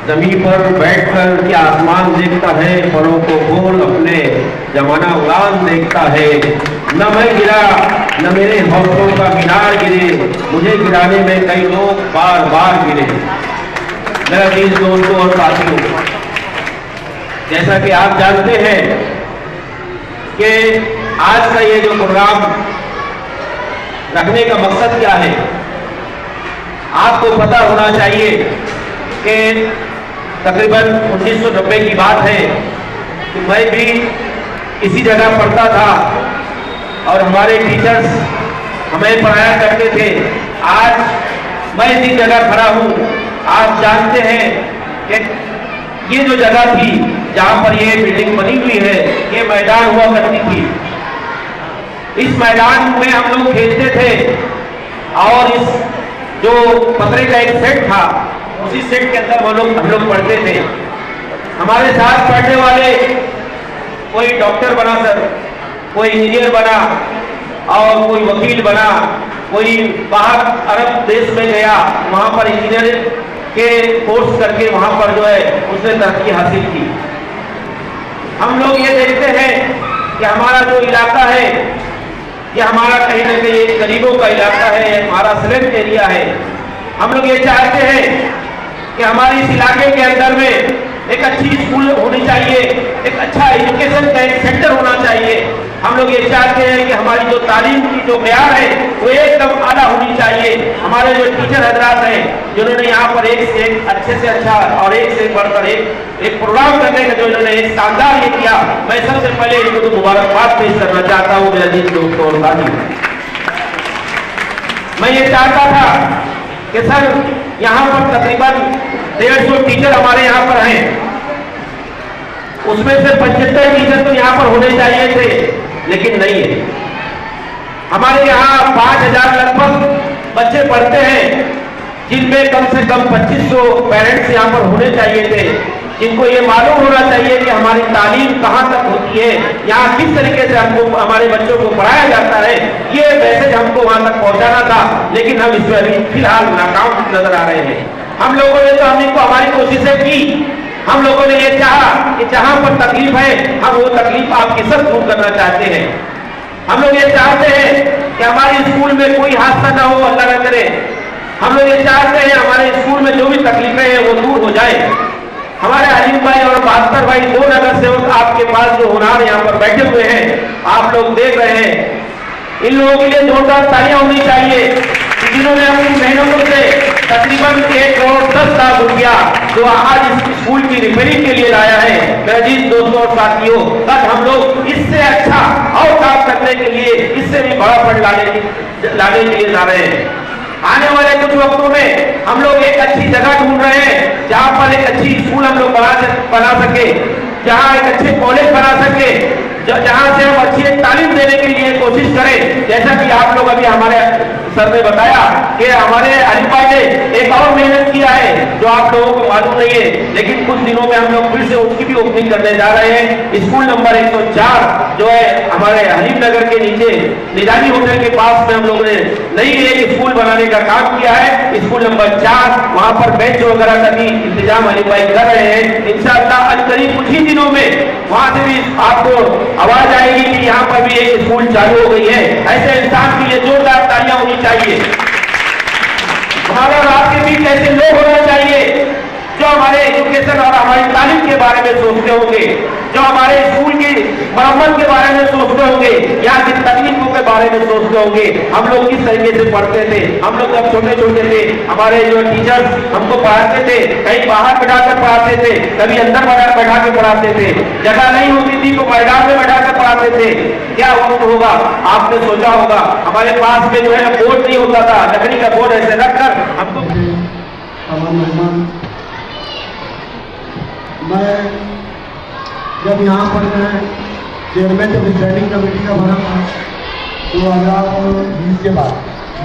जमीन पर बैठकर क्या आसमान देखता है, परों को खोल अपने जमाना उड़ान देखता है। न मैं गिरा न मेरे हौसलों का मीनार गिरे, मुझे गिराने में कई लोग बार बार गिरे। मेरा अजीज दोस्तों और साथियों, जैसा कि आप जानते हैं कि आज का ये जो प्रोग्राम रखने का मकसद क्या है, आपको पता होना चाहिए कि तकरीबन 1990 की बात है कि मैं भी इसी जगह पढ़ता था और हमारे टीचर्स हमें पढ़ाया करते थे। आज मैं इसी जगह खड़ा हूँ। आप जानते हैं कि ये जो जगह थी जहाँ पर ये बिल्डिंग बनी हुई है, ये मैदान हुआ करती थी। इस मैदान में हम लोग खेलते थे और इस जो पतरे का एक सेट था, उसी सेट के अंदर हम लोग पढ़ते थे। हमारे साथ पढ़ने वाले कोई डॉक्टर बना सर, कोई इंजीनियर बना और कोई वकील बना, कोई बाहर अरब देश में गया, वहां पर इंजीनियर के कोर्स करके वहां पर जो है उसने तरक्की हासिल की। हम लोग ये देखते हैं कि हमारा जो इलाका है ये हमारा कहीं ना कहीं एक गरीबों का इलाका है, हमारा स्लम एरिया है। हम लोग ये चाहते हैं कि हमारे इस इलाके के अंदर में एक अच्छी स्कूल होनी चाहिए, एक अच्छा एजुकेशन का एक सेंटर होना चाहिए। हम लोग ये चाहते हैं कि हमारी जो तालीम की जो म्यार है वो एकदम आला होनी चाहिए। हमारे जो टीचर हजरात हैं जिन्होंने यहाँ पर एक से एक अच्छे से अच्छा और एक से बढ़कर एक प्रोग्राम करने का जो इन्होंने एक शानदार ये किया, मैं सबसे पहले इनको तो मुबारकबाद पेश करना चाहता हूँ मेरे अजीज दोस्तों और साथियों। मैं ये चाहता था कि सर यहाँ पर तकरीबन 150 टीचर हमारे यहाँ पर हैं, उसमें से 75 टीचर तो यहाँ पर होने चाहिए थे, लेकिन नहीं है। हमारे यहाँ 5000 लगभग बच्चे पढ़ते हैं, जिनमें कम से कम 2500 पेरेंट्स यहाँ पर होने चाहिए थे, जिनको ये मालूम होना चाहिए कि हमारी तालीम कहाँ तक होती है, यहाँ किस तरीके से हमको हमारे बच्चों को पढ़ाया जाता है। ये मैसेज हमको वहां तक पहुंचाना था, लेकिन हम इसमें अभी फिलहाल नाकाम नजर आ रहे हैं। हम लोगों ने तो हमको हमारी कोशिशें की, हम लोगों ने ये चाहा कि जहां पर तकलीफ है हम वो तकलीफ आपके सब दूर करना चाहते हैं। हम लोग ये चाहते हैं कि हमारे स्कूल में कोई हादसा ना हो, अल्लाह न करे। हम लोग ये चाहते हैं हमारे स्कूल में जो भी तकलीफें हैं वो दूर हो जाए। हमारे अलीम भाई और बहादुर भाई दो नगर सेवक आपके पास जो होनार यहाँ पर बैठे हुए हैं, आप लोग देख रहे हैं, इन लोगों के लिए जोरदार तालियां होनी चाहिए जिन्होंने अपनी मेहनतों से तकरीबन 1 करोड़ 10 लाख रुपया जो आज इस स्कूल की रिपेयरिंग के लिए लाया है। मेरे अजीज दोस्तों और साथियों, कल हम लोग इससे अच्छा और काम करने के लिए, इससे भी बड़ा फंड लाने के लिए जा रहे हैं। आने वाले कुछ वक्तों में हम लोग एक अच्छी जगह ढूंढ रहे हैं जहां पर एक अच्छी स्कूल हम लोग बना सके, जहां एक अच्छे कॉलेज बना सके, जहां से हम अच्छी तालीम देने के लिए कोशिश करें। जैसा कि आप लोग अभी हमारे सर ने बताया कि हमारे अली भाई ने एक और मेहनत किया है जो आप लोगों को मालूम नहीं है, लेकिन कुछ दिनों में हम लोग फिर से उसकी भी ओपनिंग करने जा रहे हैं। स्कूल नंबर 104 जो है हमारे हलीम नगर के नीचे निजामी होटल के पास में हम लोगों ने नई एक स्कूल बनाने का काम किया है। स्कूल नंबर 4, वहां पर बेंच वगैरह का भी इंतजाम अली भाई कर रहे हैं। इंशाअल्लाह करीब कुछ ही दिनों में वहां से भी आपको आवाज आएगी कि यहाँ पर भी एक स्कूल चालू हो गई है। ऐसे इंसान के लिए जोरदार तालियां होनी चाहिए। हमारा और आपके बीच ऐसे लोग होना चाहिए जो हमारे एजुकेशन और हमारी तालीम के बारे में सोचते होंगे, जो हमारे स्कूल की मरम्मत के बारे में सोचते होंगे, यहाँ की तकनीकों के बारे में सोचते होंगे। हम लोग किस तरीके से पढ़ते थे, हम लोग जब छोटे छोटे थे हमारे जो टीचर्स हमको पढ़ाते थे, कहीं बाहर बैठाकर पढ़ाते थे, कभी अंदर बैठा के पढ़ाते थे, जगह नहीं होती थी तो मैदान में बैठाकर पढ़ाते थे। क्या वक्त होगा आपने सोचा होगा, हमारे पास में जो है बोर्ड नहीं होता था, लकड़ी का बोर्ड ऐसे रखकर हमको। मैं जब यहाँ पर मैं चेयरमैन जब स्टैंडिंग कमेटी का बना था 2020 के बाद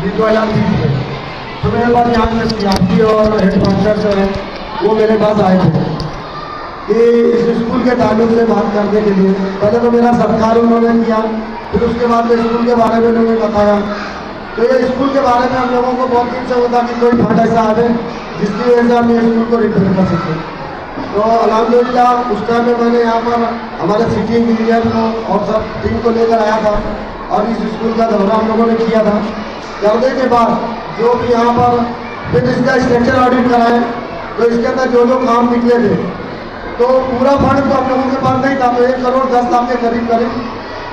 2020 में, तो मेरे पास यहाँ से सियासी और हेड मास्टर जो है वो मेरे पास आए थे कि इस स्कूल के ताल्लुक से बात करने के लिए। पहले तो मेरा सत्कार उन्होंने किया, फिर उसके बाद स्कूल के बारे में उन्होंने बताया तो ये स्कूल के बारे में हम लोगों को बहुत दिन से होता कि कोई फंड ऐसा आवे जिसकी वजह से हम ये स्कूल को रिपेयर कर सकें। तो अल्हम्दुलिल्लाह उस टाइम में मैंने यहाँ पर हमारे सिटी इंजीनियर को और सब टीम को लेकर आया था और इस स्कूल का दौरा हम लोगों ने किया था। करने के बाद जो भी यहाँ पर फिर इसका स्ट्रक्चर ऑडिट कराए तो इसके अंदर जो जो काम निकले थे तो पूरा फंड तो हम लोगों के पास नहीं था, तो 1 करोड़ 10 लाख के करीब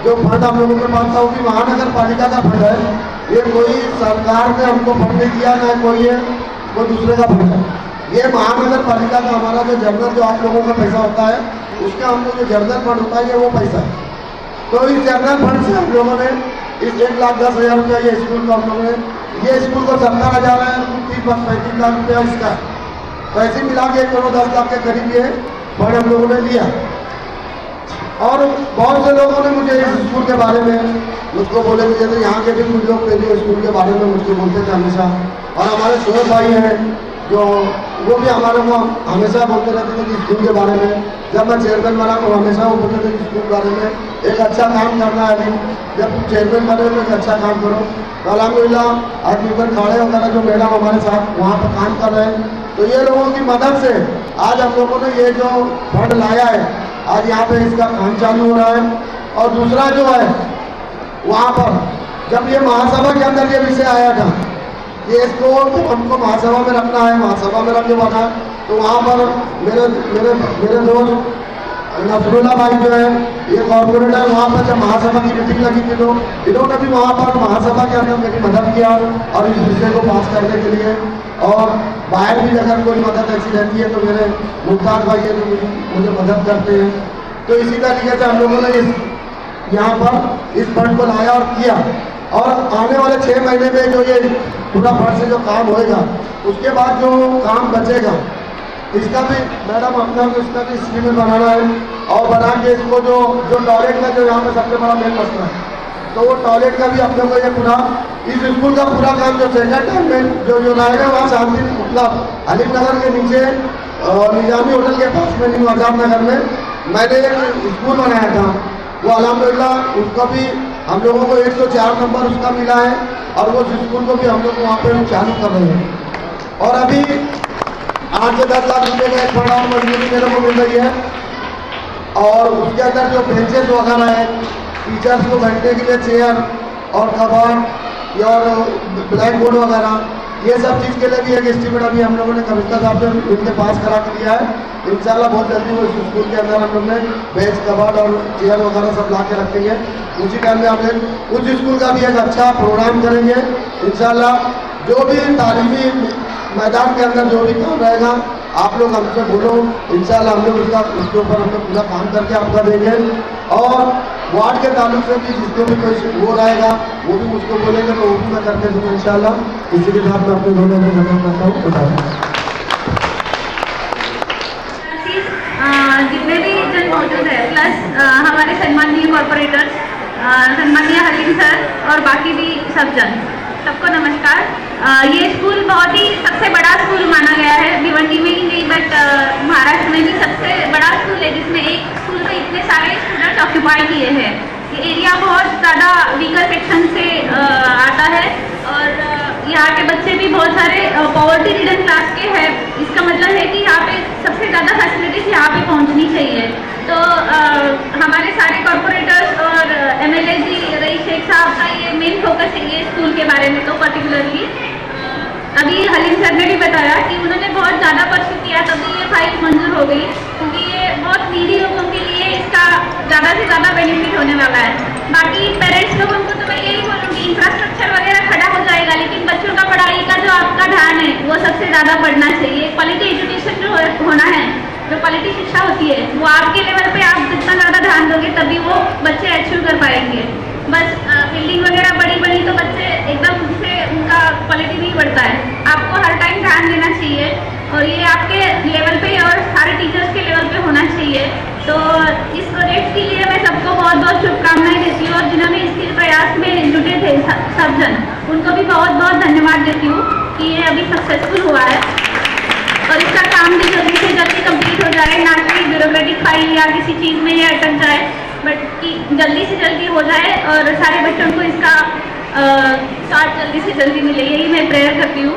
जो फंड हम लोगों के पास था वो भी महानगर पालिका का फंड है। ये कोई सरकार ने हमको फंड नहीं दिया, ना कोई दूसरे का फंड है। ये महानगर पालिका का हमारा जो जनरल जो आप लोगों का पैसा होता है उसका हम लोग जो जनरल फंड होता है ये वो पैसा है। तो इस जनरल फंड से हम लोगों ने इस 1,10,000 रुपया ये स्कूल को हम लोगों ने ये स्कूल को 70,000 है, 30-35 लाख रुपया इसका है। तो ऐसे मिला के 1 करोड़ 10 लाख के करीब ये फंड हम लोगों ने लिया। और बहुत से लोगों ने मुझे इस स्कूल के बारे में मुझको बोले कि जैसे यहाँ के भी कुछ लोग थे जो स्कूल के बारे में मुझको बोलते थे हमेशा, और हमारे शोएब भाई हैं जो वो भी हमारे को हमेशा बोलते रहते थे कि स्कूल के बारे में। जब मैं चेयरमैन बना तो हमेशा वो बोलते थे कि स्कूल के बारे में एक अच्छा काम करना है, अभी जब तुम चेयरमैन बने तो एक अच्छा काम करो। तो अल्हम्दुलिल्लाह आज ऊपर खाड़े वगैरह जो मैडम हमारे साथ वहाँ पर काम कर रहे हैं, तो ये लोगों की मदद से आज हम लोगों ने ये जो फंड लाया है आज यहाँ पे इसका काम चालू हो रहा है। और दूसरा जो है वहाँ पर जब ये महासभा के अंदर ये विषय आया था ये इसको तो हमको महासभा में रखना है, महासभा में रखने वाला है, तो वहाँ पर मेरे दोस्त नसरुल्ला भाई जो है ये कॉर्पोरेटर वहाँ पर जब महासभा की मीटिंग लगी थी तो इन्होंने भी वहाँ पर महासभा के अंदर मेरी मदद किया और इस विषय को पास करने के लिए। और बाहर भी अगर कोई मदद ऐसी रहती है तो मेरे मुख्तार भाई है जो मुझे मदद करते हैं। तो इसी तरीके से हम लोगों ने यहाँ पर इस फंड को लाया और किया। और आने वाले 6 महीने में जो ये पूरा फंड से जो काम होएगा उसके बाद जो काम बचेगा इसका भी मैडम अपना इसका भी स्कीम बनाना है और बना के इसको जो टॉयलेट का जो यहाँ पे सबसे बड़ा मेन मसला है तो वो टॉयलेट का भी अपने को ये पूरा इस स्कूल का पूरा काम जो सेकंड टाइम में जो रहेगा वहाँ शांति मतलब अलीम नगर के नीचे निजामी होटल के पास में न्यू आजाद नगर में मैंने एक स्कूल बनाया था। वो अल्हम्दुलिल्लाह उसका भी हम लोगों को 104 नंबर उसका मिला है और वो स्कूल को भी हम लोग वहाँ पर चालू कर रहे हैं। और अभी 8 से 10 लाख रुपये का एक बड़ा मजदूरी मेरे को मिल रही है। और उसके अंदर जो बेंचेस वगैरह है टीचर्स को बैठने के लिए चेयर और कबाड़ और ब्लैक बोर्ड वगैरह ये सब चीज़ के लिए भी एक एस्टीमेट अभी हम लोगों ने कमिश्नर साहब से उनके पास करा कर दिया है। इंशाल्लाह बहुत जल्दी वो स्कूल के अंदर हम लोग ने बेंच कबाड़ और चेयर वगैरह सब ला के रखेंगे। उसी टाइम में हम लोग उस स्कूल का भी एक अच्छा प्रोग्राम करेंगे इंशाल्लाह। जो भी तालीमी मैदान के अंदर जो भी काम रहेगा आप लोग हमसे बोलो, इंशाल्लाह हम लोग उसके ऊपर हम लोग पूरा काम करके आपका देंगे। और वार्ड के ताल्लुक से भी जिसको भी कोई वो रहेगा वो भी मुझको बोलेंगे तो वो भी मैं करके दूँगा इंशाल्लाह। इसी के साथ मैं अपने दोनों में खत्म करता हूँ। खुदा जितने भी जन मौजूद है प्लस हमारे सम्माननीय कॉर्पोरेटर्स, सम्माननीय हलीम सर और बाकी भी सब जन, सबको नमस्कार। ये स्कूल बहुत ही सबसे बड़ा स्कूल माना गया है भिवंडी में ही नहीं बट महाराष्ट्र में भी सबसे बड़ा स्कूल है जिसमें एक स्कूल में इतने सारे स्टूडेंट ऑक्यूपाई किए हैं। ये एरिया बहुत ज़्यादा वीकर सेक्शन से आता है और यहाँ के बच्चे भी बहुत सारे पॉवर्टी रिडन क्लास के हैं। इसका मतलब है कि यहाँ पे सबसे ज़्यादा फैसिलिटीज यहाँ पे पहुँचनी चाहिए। तो हमारे सारे कॉर्पोरेटर्स और MLA जी रईस शेख साहब का ये मेन फोकस है ये स्कूल के बारे में। तो पर्टिकुलरली अभी हलीम सर ने भी बताया कि उन्होंने बहुत ज़्यादा परस्यू किया तभी ये फाइल मंजूर हो गई, क्योंकि ये बहुत नीडी लोगों के लिए इसका ज़्यादा से ज़्यादा बेनिफिट होने वाला है। बाकी पेरेंट्स लोगों को तो मैं यही बोलूँगी इंफ्रास्ट्रक्चर वगैरह खड़ा हो जाएगा, लेकिन बच्चों का पढ़ाई का जो आपका ध्यान है वो सबसे ज़्यादा बढ़ना चाहिए। क्वालिटी एजुकेशन जो होना है, जो क्वालिटी शिक्षा होती है वो आपके लेवल पे आप जितना ज़्यादा ध्यान दोगे तभी वो बच्चे अचीव कर पाएंगे। बस बिल्डिंग वगैरह बड़ी तो बच्चे एकदम से उनका क्वालिटी नहीं बढ़ता है। आपको हर टाइम ध्यान देना चाहिए और ये आपके लेवल पे और सारे टीचर्स के लेवल पे होना चाहिए। तो इस प्रोजेक्ट के लिए मैं सबको बहुत बहुत शुभकामनाएं देती हूँ और जिन्होंने इसके प्रयास में जुटे थे सब जन, उनको भी बहुत बहुत धन्यवाद देती हूँ कि ये अभी सक्सेसफुल हुआ है और इसका काम भी जल्दी से जल्दी कंप्लीट हो जाए, ना कि ब्यूरोक्रेटिक फाइल या किसी चीज़ में ये अटक जाए, बट कि जल्दी से जल्दी हो जाए और सारे बच्चों को इसका स्टार्ट जल्दी से जल्दी मिले, यही मैं प्रेयर करती हूँ।